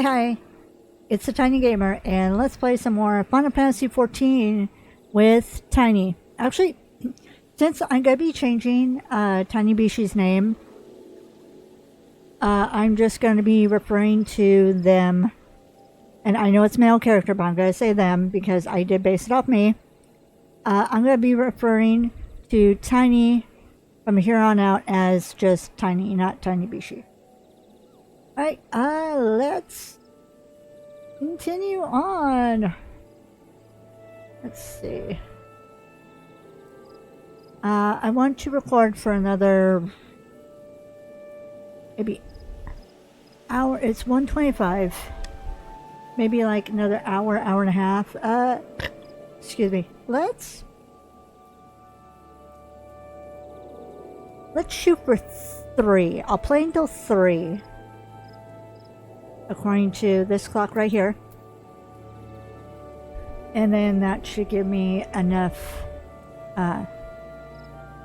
Hi, it's the Tiny Gamer, and let's play some more Final Fantasy XIV with Tiny. Actually, since I'm going to be changing Tiny Bishie's name, I'm just going to be referring to them. And I know it's male character, but I'm going to say them because I did base it off me. I'm going to be referring to Tiny from here on out as just Tiny, not Tiny Bishie. Alright, let's continue on. Let's see. I want to record for another maybe hour. It's 1:25. Maybe like another hour, hour and a half. Excuse me. Let's shoot for 3. I'll play until 3. According to this clock right here. And then that should give me enough, that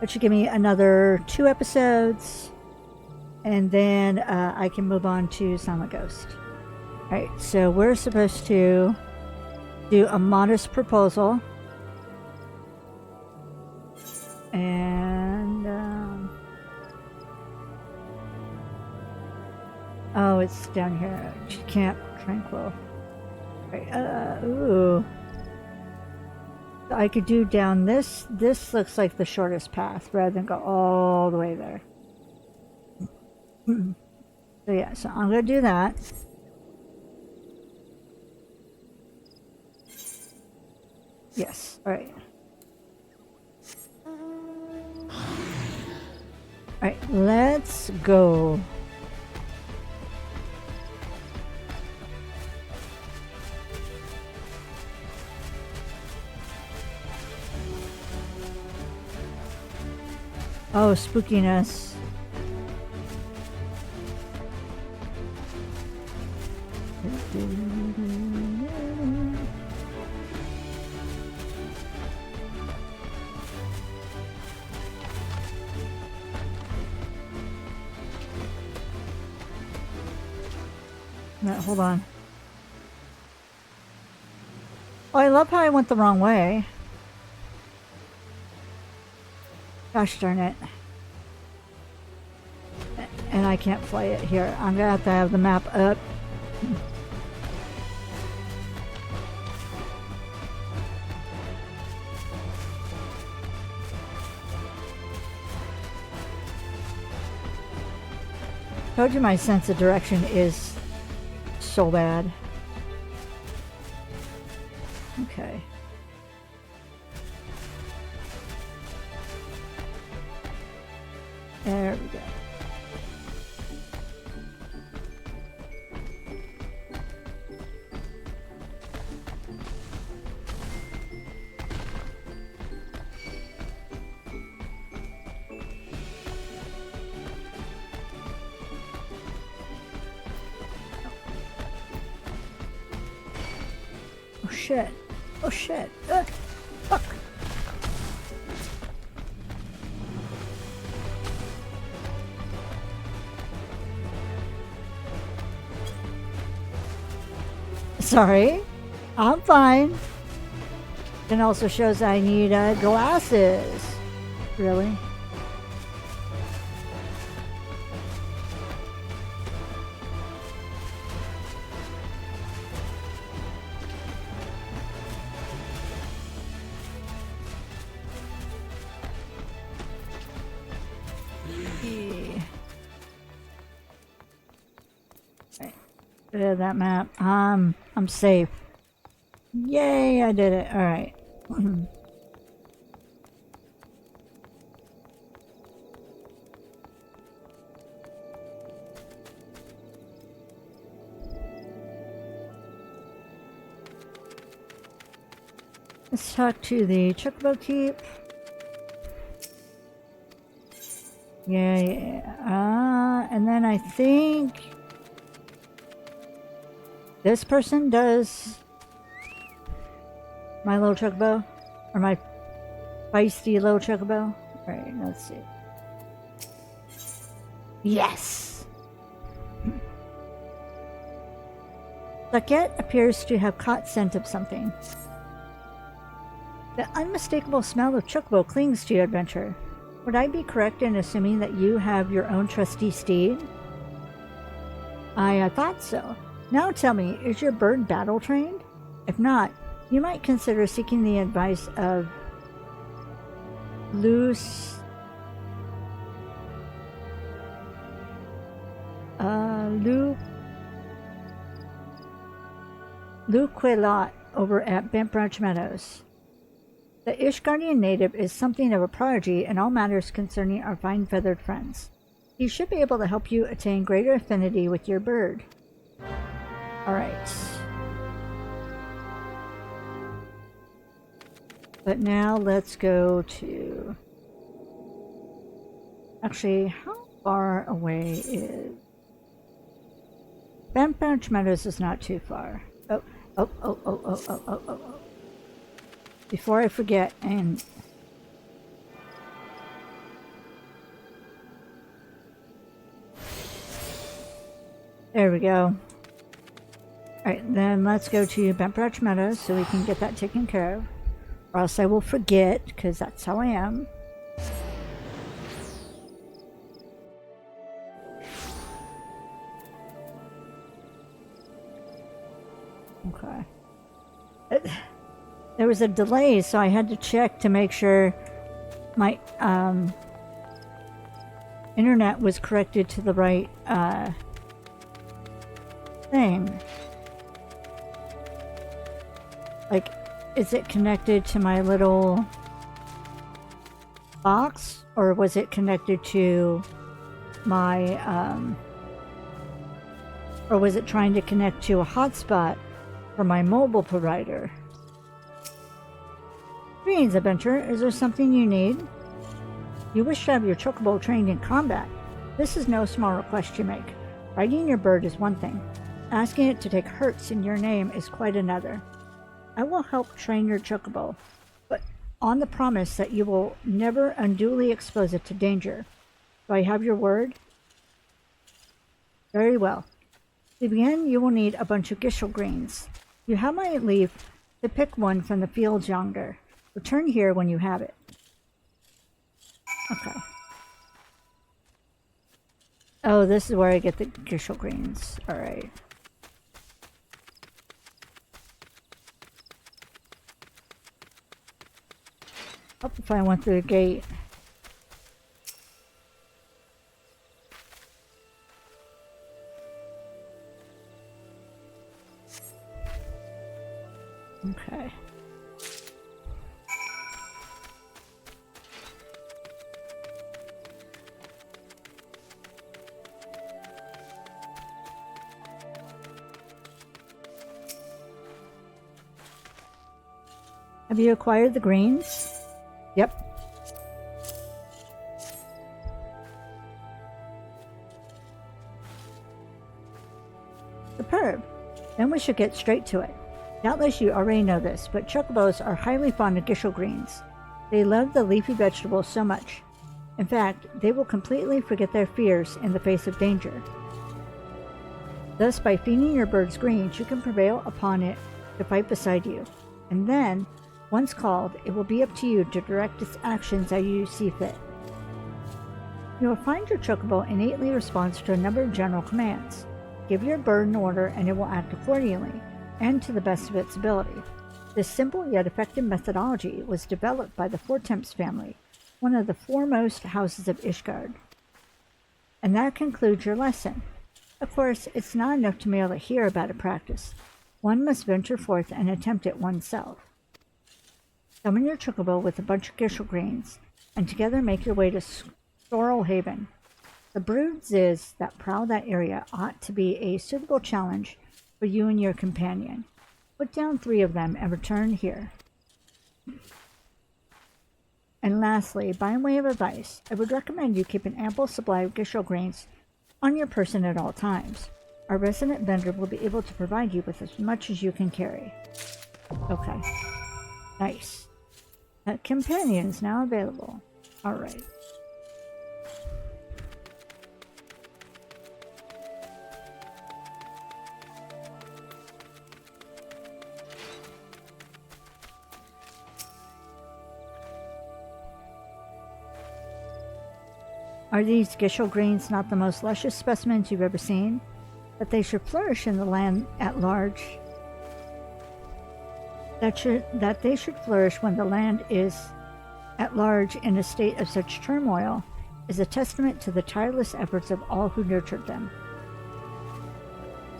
should give me another 2 episodes. And then I can move on to Silent Ghost. Alright, so we're supposed to do a modest proposal. And, oh, it's down here. Camp Tranquil. Right, ooh. I could do down this. This looks like the shortest path rather than go all the way there. So yeah, so I'm gonna do that. Yes, alright. Alright, let's go. Oh, spookiness. No, hold on. Oh, I love how I went the wrong way. Gosh darn it. And I can't play it here. I'm gonna have the map up. Told you my sense of direction is so bad. Okay. There we go. Oh shit. Oh shit. Fuck. Sorry, I'm fine. It also shows I need glasses. Really? That map. I'm safe. Yay, I did it. Alright. Let's talk to the Chocobo Keep. Yeah. And then I think this person does my little Chocobo, or my feisty little Chocobo. Alright, let's see. Yes! Saket appears to have caught scent of something. The unmistakable smell of Chocobo clings to your adventure. Would I be correct in assuming that you have your own trusty steed? I thought so. Now tell me, is your bird battle trained? If not, you might consider seeking the advice of Luquelot over at Bent Branch Meadows. The Ishgardian native is something of a prodigy in all matters concerning our fine feathered friends. He should be able to help you attain greater affinity with your bird. Alright. But now let's go to... Actually, how far away is... Bent Branch Meadows is not too far. Oh. Before I forget, and... There we go. Alright, then let's go to Bent Branch Meadows so we can get that taken care of. Or else I will forget, because that's how I am. Okay. There was a delay, so I had to check to make sure my internet was corrected to the right thing. Like, is it connected to my little box, or was it connected to my or was it trying to connect to a hotspot for my mobile provider? Greetings, adventurer. Is there something you need? You wish to have your Chocobo trained in combat. This is no small request you make. Riding your bird is one thing. Asking it to take hurts in your name is quite another. I will help train your Chocobo, but on the promise that you will never unduly expose it to danger. Do I have your word? Very well. To begin, you will need a bunch of gishel greens. You have my leave to pick one from the fields yonder. Return here when you have it. Okay. Oh, this is where I get the gishel greens. Alright. Oh, if I went through the gate. Okay. Have you acquired the greens? Yep. Superb. Then we should get straight to it. Doubtless you already know this, but chocobos are highly fond of gishel greens. They love the leafy vegetable so much. In fact, they will completely forget their fears in the face of danger. Thus, by feeding your birds greens, you can prevail upon it to fight beside you. And then, once called, it will be up to you to direct its actions as you see fit. You will find your chocobo innately responds to a number of general commands. Give your bird an order and it will act accordingly, and to the best of its ability. This simple yet effective methodology was developed by the Fortemps family, one of the foremost houses of Ishgard. And that concludes your lesson. Of course, it's not enough to merely hear about a practice. One must venture forth and attempt it oneself. Summon your chocobo with a bunch of gishel greens, and together make your way to Sorrel Haven. The broods that prowl that area ought to be a suitable challenge for you and your companion. Put down 3 of them and return here. And lastly, by way of advice, I would recommend you keep an ample supply of gishel greens on your person at all times. Our resident vendor will be able to provide you with as much as you can carry. Okay. Nice. That companion is now available. Alright. Are these Gishel greens not the most luscious specimens you've ever seen? That they should flourish in the land at large. That they should flourish when the land is at large in a state of such turmoil is a testament to the tireless efforts of all who nurtured them.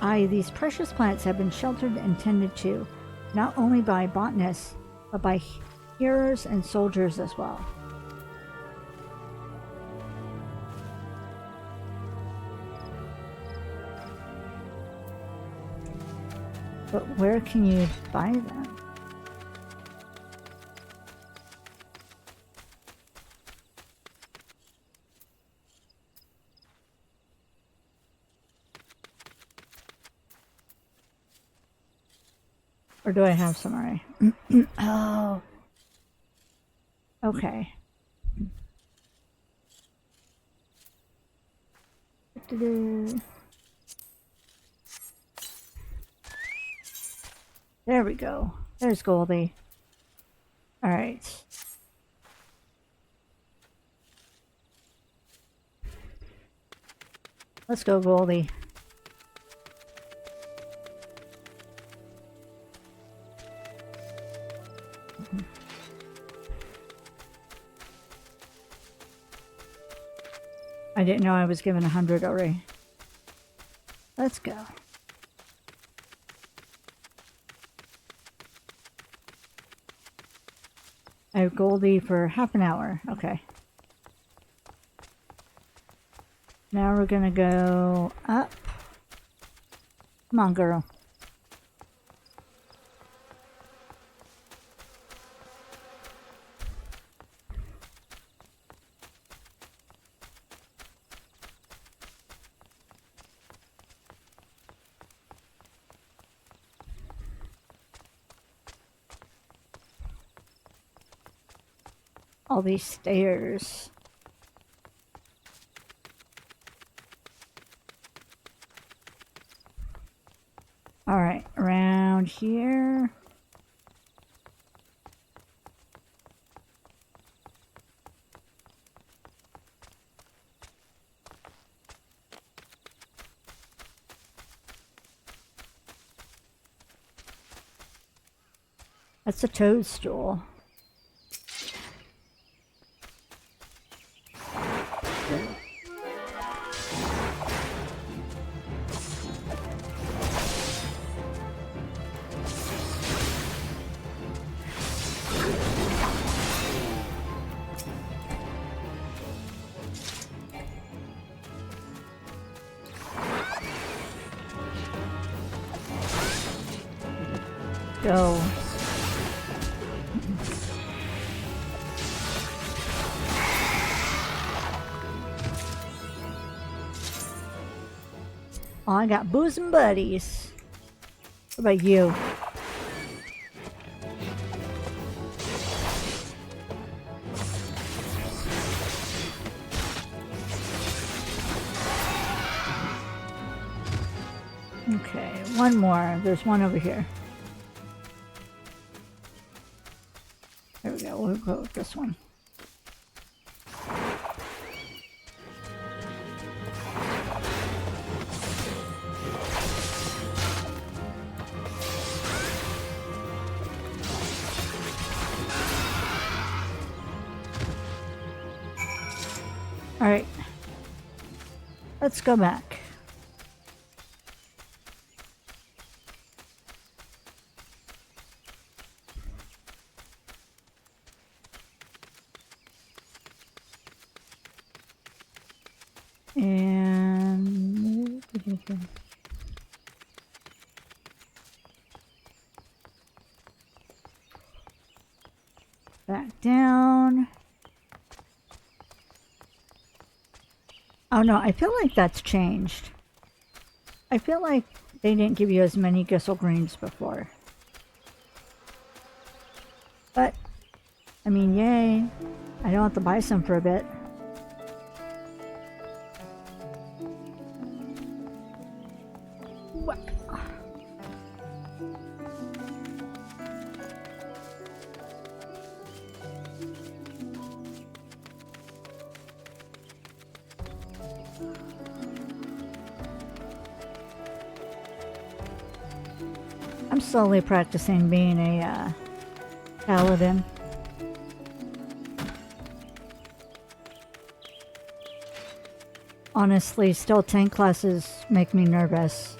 Aye, these precious plants have been sheltered and tended to, not only by botanists, but by hearers and soldiers as well. But where can you buy them? Or do I have some already? Oh. Okay. There we go. There's Goldie. Alright. Let's go, Goldie. I didn't know I was given 100 already. Let's go. I have Goldie for half an hour. Okay. Now we're gonna go up. Come on, girl. All these stairs. All right, around here. That's a toadstool. Go. Oh, I got bosom buddies. What about you? Okay, one more. There's one over here. There we go. We'll go with this one. All right. Let's go back. And back down. Oh no, I feel like that's changed. I feel like they didn't give you as many Gissel Greens before. But, I mean, yay. I don't have to buy some for a bit. What? I'm slowly practicing being a paladin. Honestly, still tank classes make me nervous.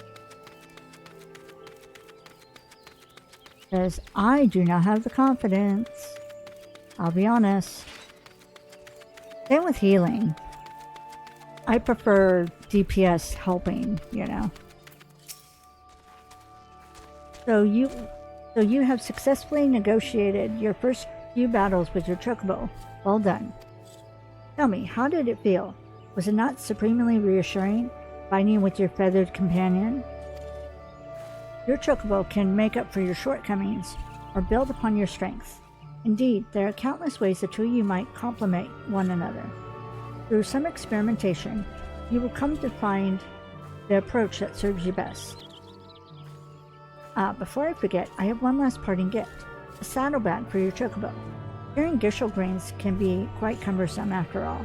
Because I do not have the confidence. I'll be honest. Same with healing. I prefer DPS helping, you know. So you have successfully negotiated your first few battles with your Chocobo. Well done. Tell me, how did it feel? Was it not supremely reassuring, fighting with your feathered companion? Your Chocobo can make up for your shortcomings, or build upon your strengths. Indeed, there are countless ways the two of you might complement one another. Through some experimentation, you will come to find the approach that serves you best. Before I forget, I have one last parting gift. A saddlebag for your Chocobo. Carrying Gishel grains can be quite cumbersome after all.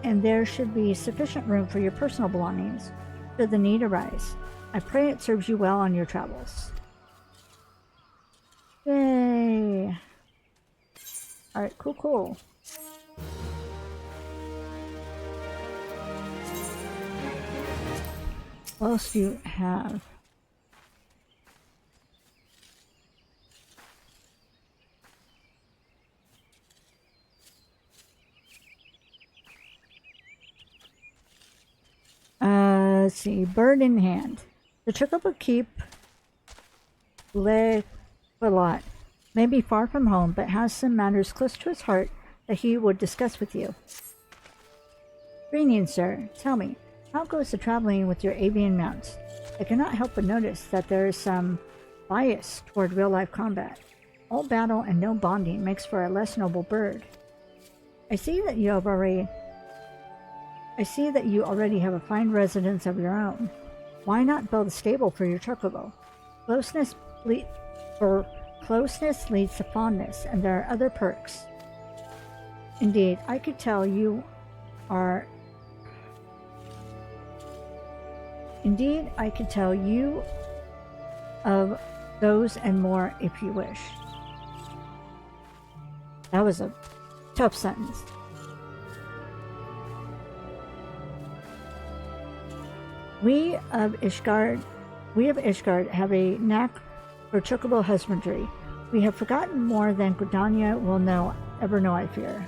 And there should be sufficient room for your personal belongings, should the need arise. I pray it serves you well on your travels. Yay! Alright, cool. What else do you have? Let's see. Bird in hand. The Chocobo keep Lequilot may be far from home, but has some matters close to his heart that he would discuss with you. Greetings, sir. Tell me, how goes the traveling with your avian mounts? I cannot help but notice that there is some bias toward real-life combat. All battle and no bonding makes for a less noble bird. I see that you already have a fine residence of your own. Why not build a stable for your Chocobo? Closeness leads to fondness, and there are other perks. Indeed, I could tell you of those and more if you wish. That was a tough sentence. We of Ishgard have a knack for Chocobo husbandry. We have forgotten more than Gridania will ever know, I fear.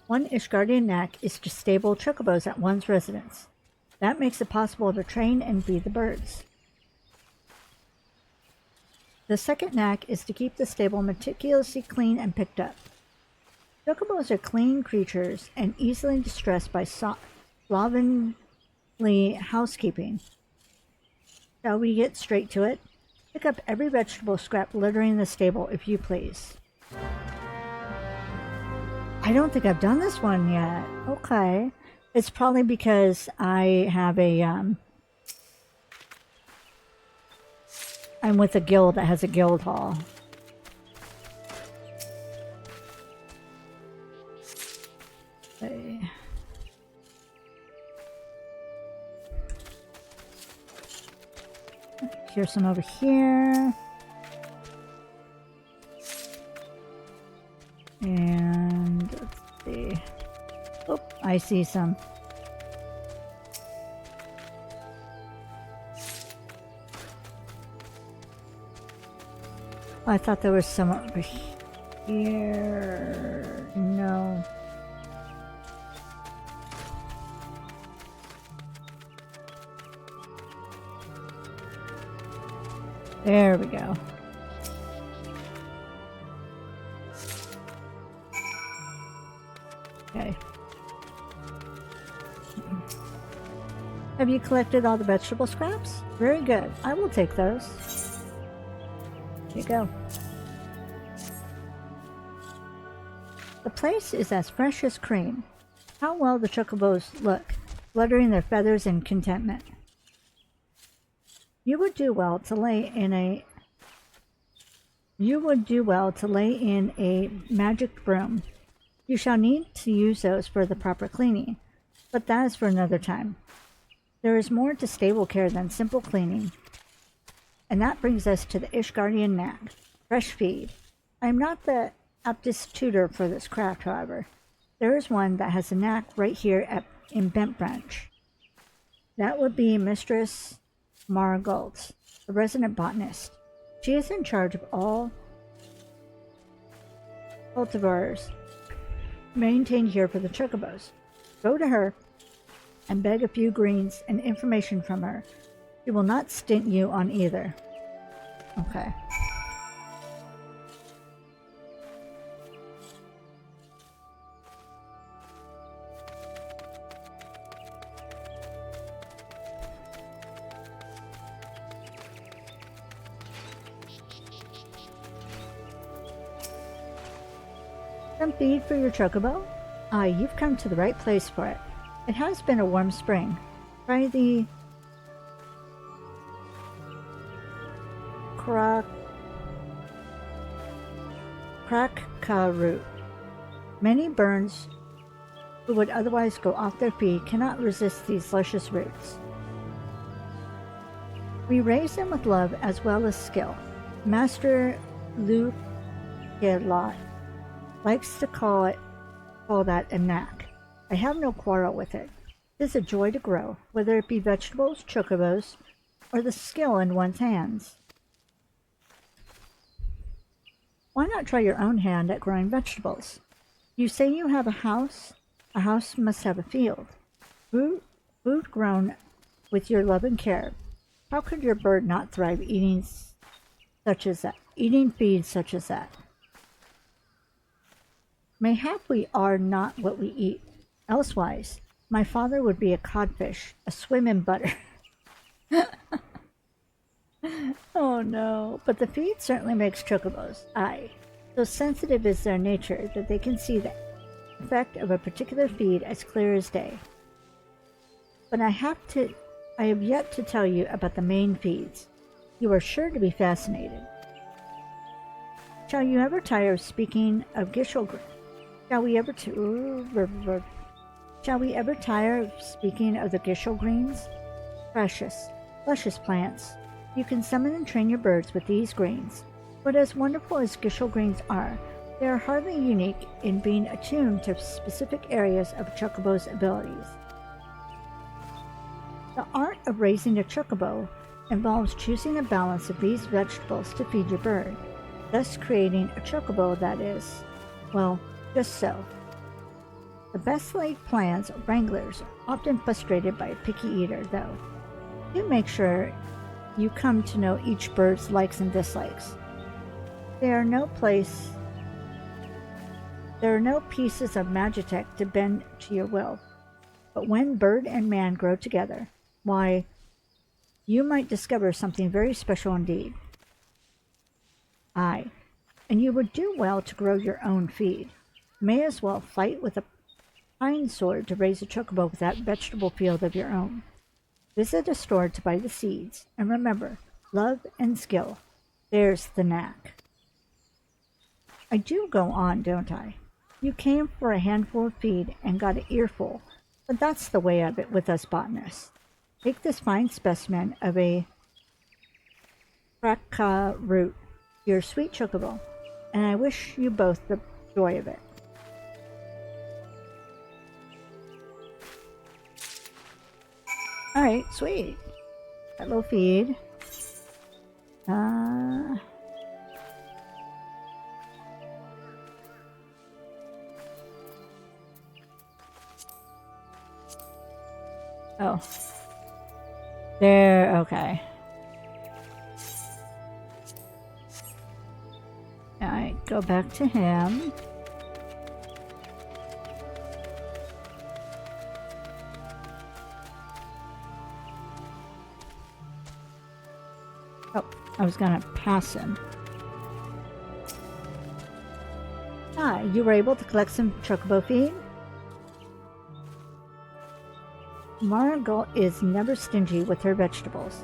One Ishgardian knack is to stable Chocobos at one's residence. That makes it possible to train and feed the birds. The second knack is to keep the stable meticulously clean and picked up. Chocobos are clean creatures and easily distressed by slovenly housekeeping. Shall we get straight to it? Pick up every vegetable scrap littering the stable, if you please. I don't think I've done this one yet. Okay. It's probably because I have I'm with a guild that has a guild hall. Okay. Here's some over here. And let's see. Oh, I see some. I thought there was some over here. No. There we go. Okay. Have you collected all the vegetable scraps? Very good. I will take those. Here you go. The place is as fresh as cream. How well the Chocobos look, fluttering their feathers in contentment. You would do well to lay in a magic broom. You shall need to use those for the proper cleaning, but that is for another time. There is more to stable care than simple cleaning. And that brings us to the Ishgardian knack, fresh feed. I am not the aptest tutor for this craft, however. There is one that has a knack right here in Bent Branch. That would be Mistress Mara Galt, a resident botanist. She is in charge of all cultivars maintained here for the Chocobos. Go to her and beg a few greens and information from her. She will not stint you on either. Okay. Some feed for your Chocobo? Ah, you've come to the right place for it. It has been a warm spring. Try the Krakka root. Many burns who would otherwise go off their feet cannot resist these luscious roots. We raise them with love as well as skill. Master Lukelot likes to call that a knack. I have no quarrel with it. It is a joy to grow, whether it be vegetables, chocobos, or the skill in one's hands. Why not try your own hand at growing vegetables? You say you have a house? A house must have a field. Food grown with your love and care. How could your bird not thrive eating feeds such as that? Mayhap we are not what we eat. Elsewise, my father would be a codfish, a swim in butter. Oh no, but the feed certainly makes chocobos. Aye, so sensitive is their nature that they can see the effect of a particular feed as clear as day. But I have yet to tell you about the main feeds. You are sure to be fascinated. Shall you ever tire of speaking of Gishel? Shall we ever tire of speaking of the Gishel greens? Precious, luscious plants. You can summon and train your birds with these greens. But as wonderful as Gishel greens are, they are hardly unique in being attuned to specific areas of a chocobo's abilities. The art of raising a chocobo involves choosing a balance of these vegetables to feed your bird, thus creating a chocobo that is, well, just so. The best laid plans of wranglers are often frustrated by a picky eater, though. Do make sure you come to know each bird's likes and dislikes. There are no pieces of magitech to bend to your will, but when bird and man grow together, why, you might discover something very special indeed. Aye, and you would do well to grow your own feed. May as well fight with a pine sword to raise a chocobo with that vegetable field of your own. Visit a store to buy the seeds, and remember, love and skill. There's the knack. I do go on, don't I? You came for a handful of feed and got an earful, but that's the way of it with us botanists. Take this fine specimen of a Krakka root, your sweet chocobo, and I wish you both the joy of it. Alright, sweet. That little feed. Oh. There, okay. Alright, go back to him. Oh, I was gonna pass him. Ah, you were able to collect some chocobo feed? Margot is never stingy with her vegetables.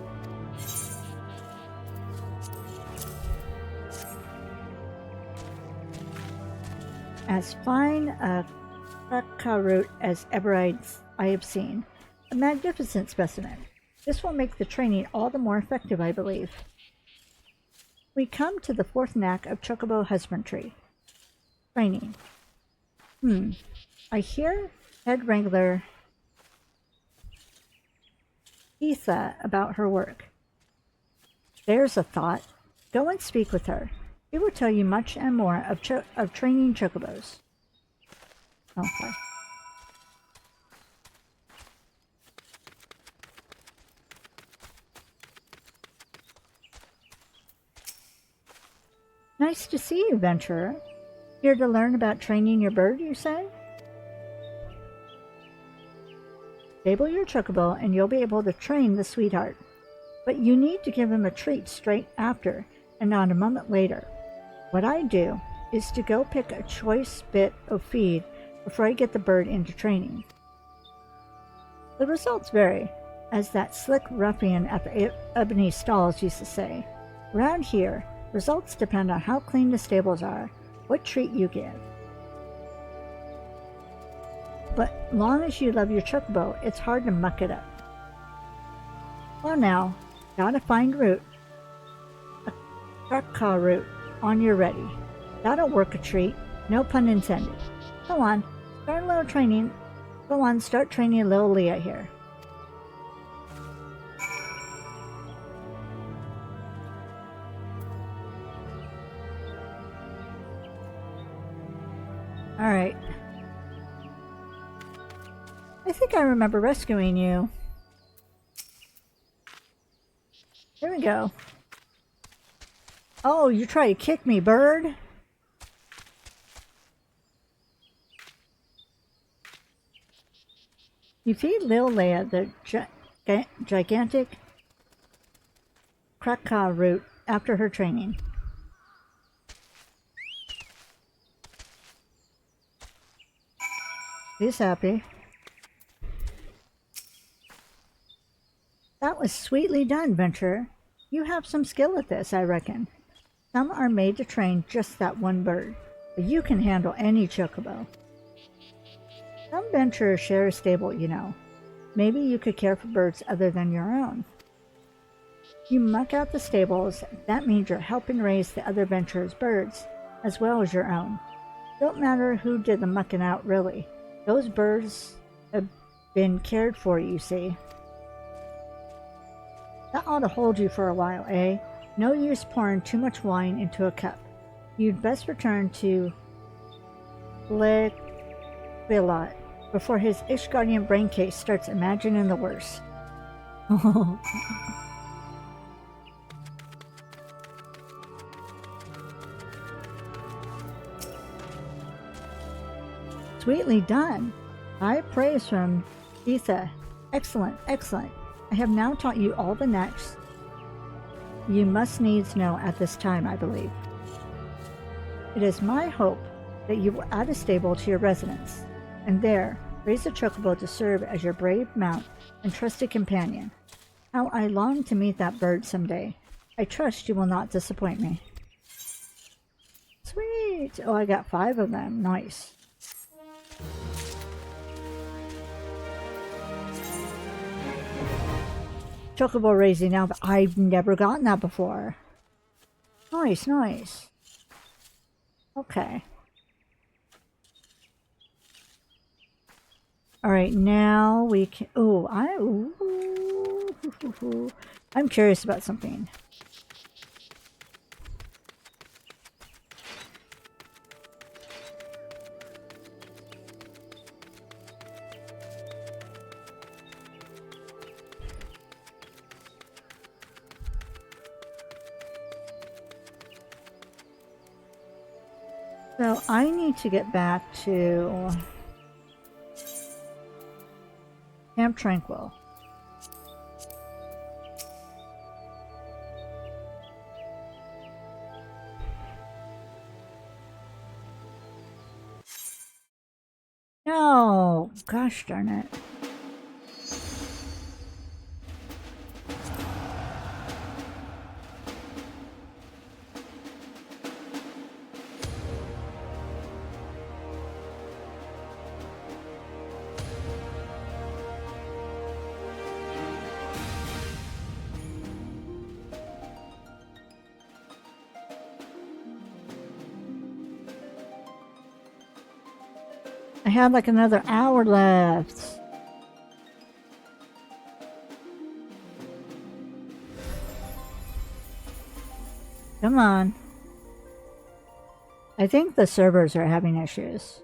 as fine a root as ever I have seen. A magnificent specimen. This will make the training all the more effective, I believe. We come to the fourth knack of Chocobo husbandry. Training. I hear head wrangler Etha about her work. There's a thought. Go and speak with her. She will tell you much and more of training chocobos. Okay. Nice to see you, Venturer. Here to learn about training your bird, you say? Stable your chocobo and you'll be able to train the sweetheart. But you need to give him a treat straight after and not a moment later. What I do is to go pick a choice bit of feed before I get the bird into training. The results vary, as that slick ruffian at the Ebony Stalls used to say. Around here, results depend on how clean the stables are, what treat you give. But long as you love your chocobo, it's hard to muck it up. Well now, gotta find root. A Chocobo root on your ready. That'll work a treat, no pun intended. Go on, start a little training. Go on, start training little Leah here. Alright. I think I remember rescuing you. There we go. Oh, you try to kick me, bird? You feed Lil Leia the gigantic Chocobo root after her training. He's happy. That was sweetly done, Venturer. You have some skill at this, I reckon. Some are made to train just that one bird, but you can handle any chocobo. Some venturers share a stable, you know. Maybe you could care for birds other than your own. You muck out the stables, that means you're helping raise the other venturers' birds, as well as your own. Don't matter who did the mucking out, really. Those birds have been cared for, you see. That ought to hold you for a while, eh? No use pouring too much wine into a cup. You'd best return to Lequilot before his Ishgardian brain case starts imagining the worst. Sweetly done. High praise from Etha. Excellent, excellent. I have now taught you all the knacks you must needs know at this time, I believe. It is my hope that you will add a stable to your residence, and there raise a chocobo to serve as your brave mount and trusted companion. How I long to meet that bird someday. I trust you will not disappoint me. Sweet! Oh, I got 5 of them. Nice. Chocobo raising now, but I've never gotten that before. Nice, nice. Okay. Alright, now we can... Oh, I'm curious about something. So I need to get back to Camp Tranquil. No, gosh darn it. I had like another hour left. Come on. I think the servers are having issues.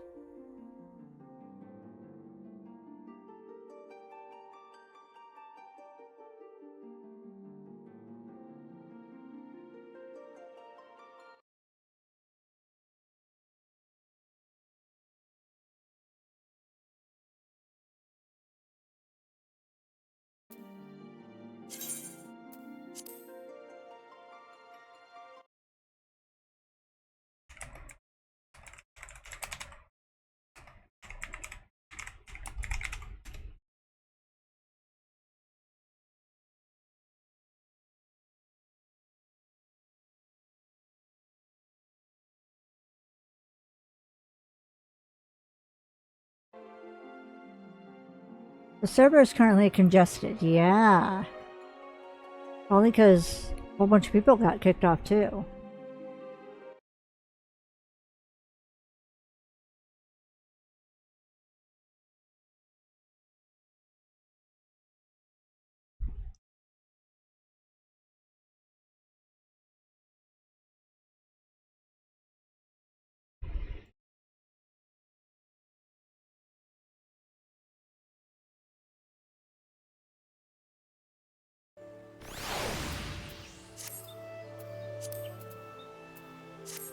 The server is currently congested. Yeah. Probably because a whole bunch of people got kicked off too.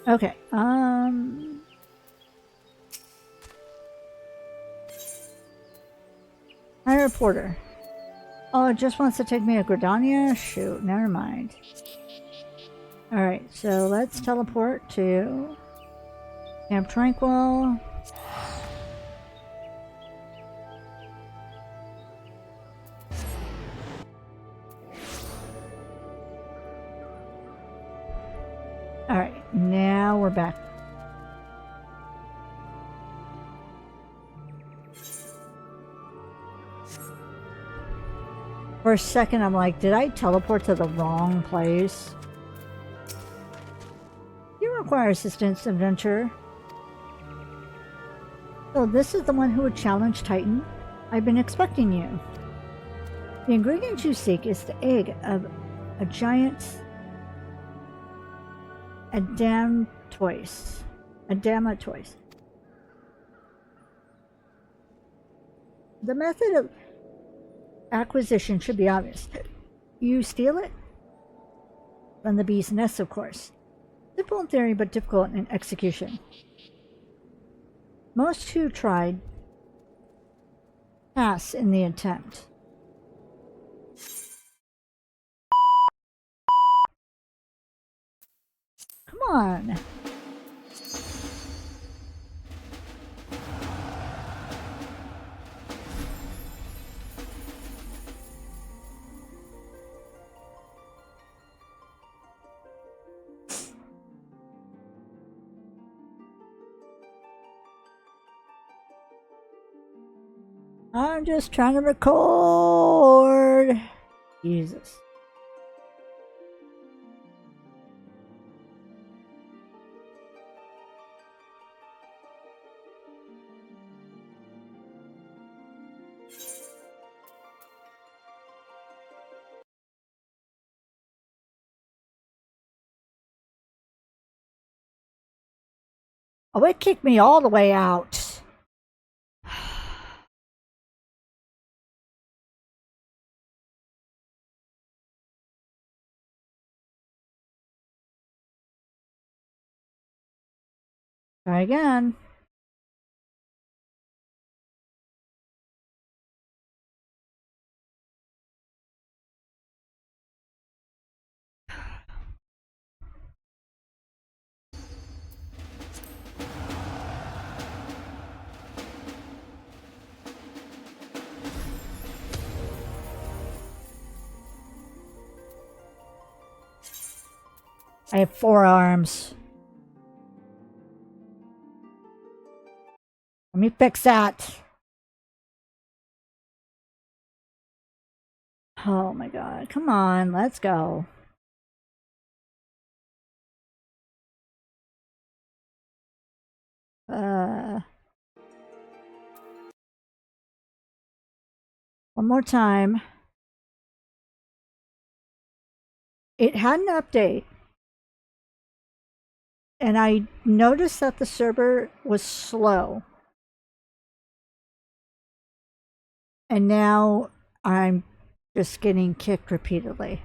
Okay. Hi, reporter. Oh, it just wants to take me to Gridania? Shoot, never mind. Alright, so let's teleport to Camp Tranquil. Alright, now we're back. For a second, I'm like, did I teleport to the wrong place? You require assistance, adventurer. So this is the one who would challenge Titan? I've been expecting you. The ingredient you seek is the egg of a giant Adamatoise. The method of acquisition should be obvious. You steal it from the bee's nest, of course. Simple in theory, but difficult in execution. Most who tried pass in the attempt. Come on. I'm just trying to record. Jesus. Oh, it kicked me all the way out. Try again. I have 4 arms. Let me fix that. Oh my god. Come on, let's go. Uh one more time. It had an update, and I noticed that the server was slow. And now I'm just getting kicked repeatedly.